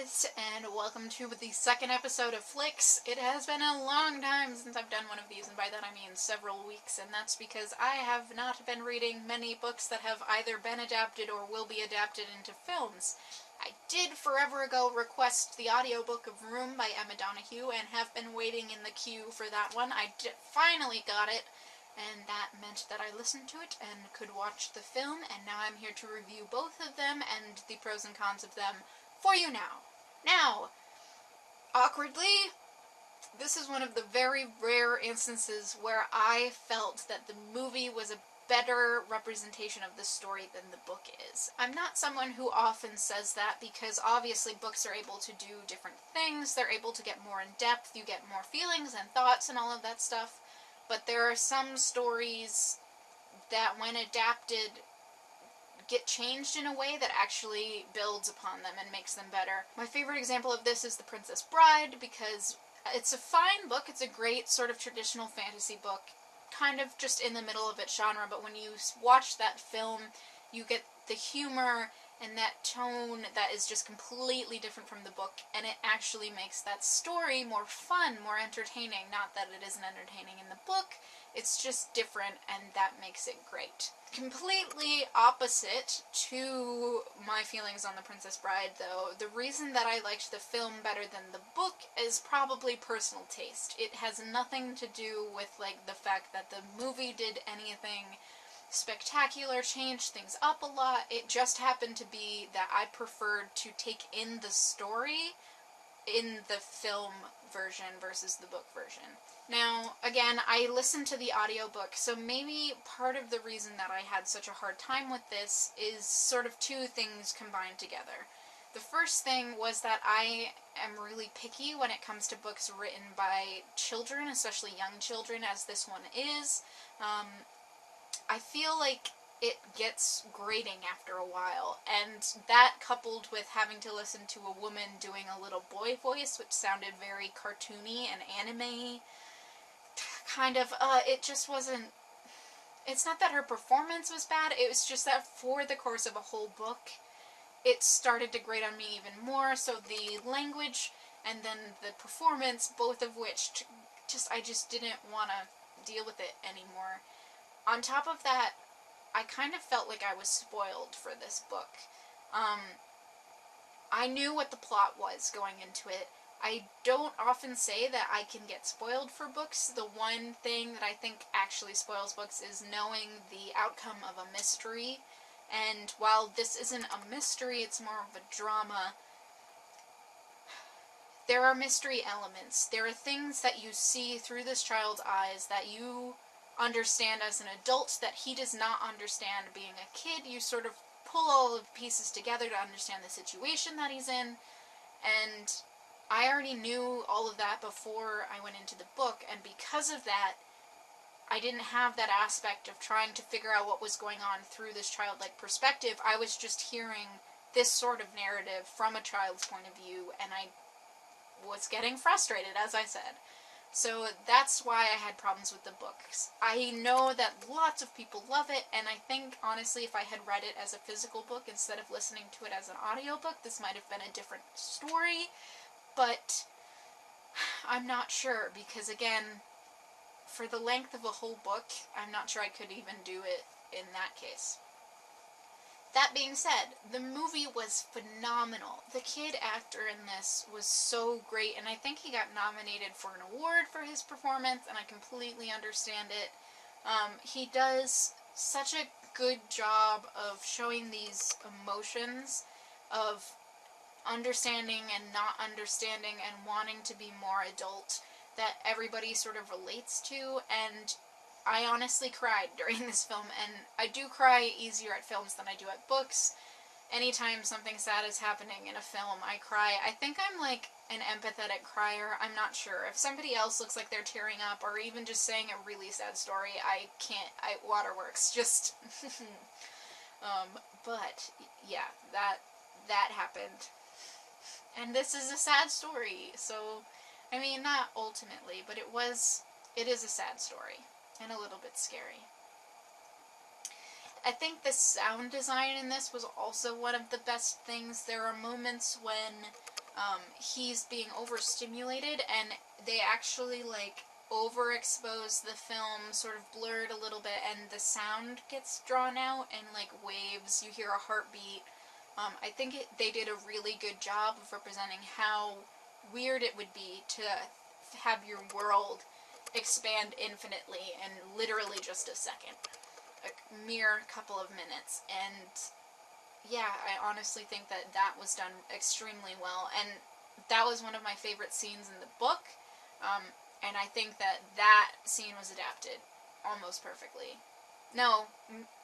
guys, and welcome to the second episode of Flicks. It has been a long time since I've done one of these, and by that I mean several weeks, and that's because I have not been reading many books that have either been adapted or will be adapted into films. I did forever ago request the audiobook of Room by Emma Donoghue, and have been waiting in the queue for that one. I finally got it, and that meant that I listened to it and could watch the film, and now I'm here to review both of them and the pros and cons of them for you now. Now, awkwardly, this is one of the very rare instances where I felt that the movie was a better representation of the story than the book is. I'm not someone who often says that because obviously books are able to do different things, they're able to get more in depth, you get more feelings and thoughts and all of that stuff, but there are some stories that when adapted get changed in a way that actually builds upon them and makes them better. My favorite example of this is The Princess Bride, because it's a fine book, it's a great sort of traditional fantasy book, kind of just in the middle of its genre, but when you watch that film, you get the humor and that tone that is just completely different from the book, and it actually makes that story more fun, more entertaining. Not that it isn't entertaining in the book, it's just different, and that makes it great. Completely opposite to my feelings on The Princess Bride, though, the reason that I liked the film better than the book is probably personal taste. It has nothing to do with, like, the fact that the movie did anything spectacular, changed things up a lot. It just happened to be that I preferred to take in the story in the film version versus the book version. Now, again, I listened to the audiobook, so maybe part of the reason that I had such a hard time with this is sort of two things combined together. The first thing was that I am really picky when it comes to books written by children, especially young children, as this one is. I feel like it gets grating after a while, and that coupled with having to listen to a woman doing a little boy voice, which sounded very cartoony and anime-y, kind of, it just wasn't, it's not that her performance was bad, it was just that for the course of a whole book, it started to grate on me even more, so the language and then the performance, both of which I just didn't want to deal with it anymore. On top of that, I kind of felt like I was spoiled for this book. I knew what the plot was going into it. I don't often say that I can get spoiled for books. The one thing that I think actually spoils books is knowing the outcome of a mystery. And while this isn't a mystery, it's more of a drama, there are mystery elements. There are things that you see through this child's eyes that you understand as an adult that he does not understand being a kid. You sort of pull all of the pieces together to understand the situation that he's in, and I already knew all of that before I went into the book, and because of that, I didn't have that aspect of trying to figure out what was going on through this childlike perspective. I was just hearing this sort of narrative from a child's point of view, and I was getting frustrated, as I said. So that's why I had problems with the books. I know that lots of people love it, and I think, honestly, if I had read it as a physical book instead of listening to it as an audiobook, this might have been a different story, but I'm not sure, because again, for the length of a whole book, I'm not sure I could even do it in that case. That being said, the movie was phenomenal. The kid actor in this was so great, and I think he got nominated for an award for his performance, and I completely understand it. He does such a good job of showing these emotions of understanding and not understanding and wanting to be more adult that everybody sort of relates to, and I honestly cried during this film, and I do cry easier at films than I do at books. Anytime something sad is happening in a film, I cry. I think I'm like an empathetic crier. I'm not sure. If somebody else looks like they're tearing up, or even just saying a really sad story, I can't. Waterworks. Just, but yeah, that happened. And this is a sad story, so, I mean, not ultimately, but it is a sad story. And a little bit scary. I think the sound design in this was also one of the best things. There are moments when he's being overstimulated, and they actually, like, overexpose the film, sort of blurred a little bit, and the sound gets drawn out in, like, waves. You hear a heartbeat. I think they did a really good job of representing how weird it would be to have your world expand infinitely in literally just a second. A mere couple of minutes. And yeah, I honestly think that that was done extremely well. And that was one of my favorite scenes in the book. And I think that that scene was adapted almost perfectly. No,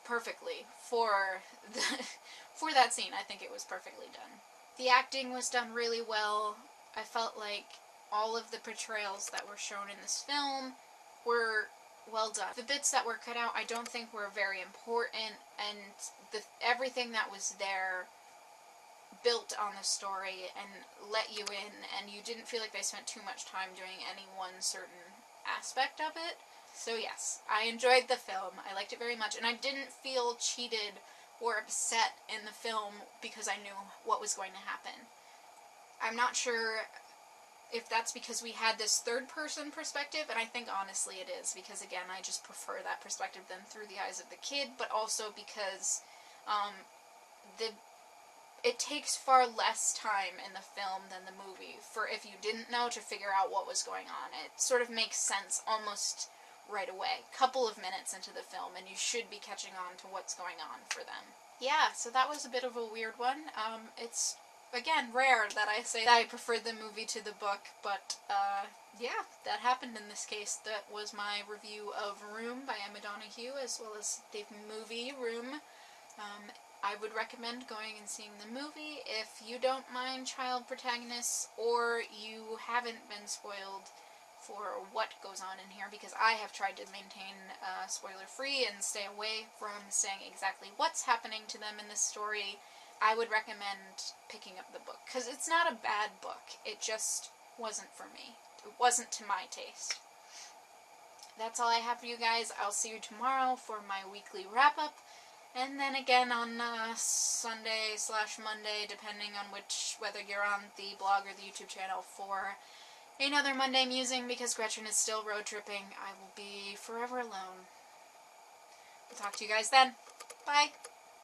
perfectly. For that scene, I think it was perfectly done. The acting was done really well. I felt like all of the portrayals that were shown in this film were well done. The bits that were cut out I don't think were very important, and everything that was there built on the story and let you in, and you didn't feel like they spent too much time doing any one certain aspect of it. So yes, I enjoyed the film. I liked it very much, and I didn't feel cheated or upset in the film because I knew what was going to happen. I'm not sure if that's because we had this third-person perspective, and I think honestly it is, because again, I just prefer that perspective than through the eyes of the kid, but also because it takes far less time in the film than the movie for, if you didn't know, to figure out what was going on. It sort of makes sense almost right away. Couple of minutes into the film, and you should be catching on to what's going on for them. Yeah, so that was a bit of a weird one. It's, again, rare that I say that I preferred the movie to the book, but, yeah, that happened in this case. That was my review of Room by Emma Donoghue, as well as the movie Room. I would recommend going and seeing the movie if you don't mind child protagonists, or you haven't been spoiled for what goes on in here, because I have tried to maintain spoiler-free and stay away from saying exactly what's happening to them in this story. I would recommend picking up the book, because it's not a bad book. It just wasn't for me. It wasn't to my taste. That's all I have for you guys. I'll see you tomorrow for my weekly wrap-up, and then again on Sunday/Monday, depending on whether you're on the blog or the YouTube channel, for another Monday musing, because Gretchen is still road tripping. I will be forever alone. I'll talk to you guys then. Bye!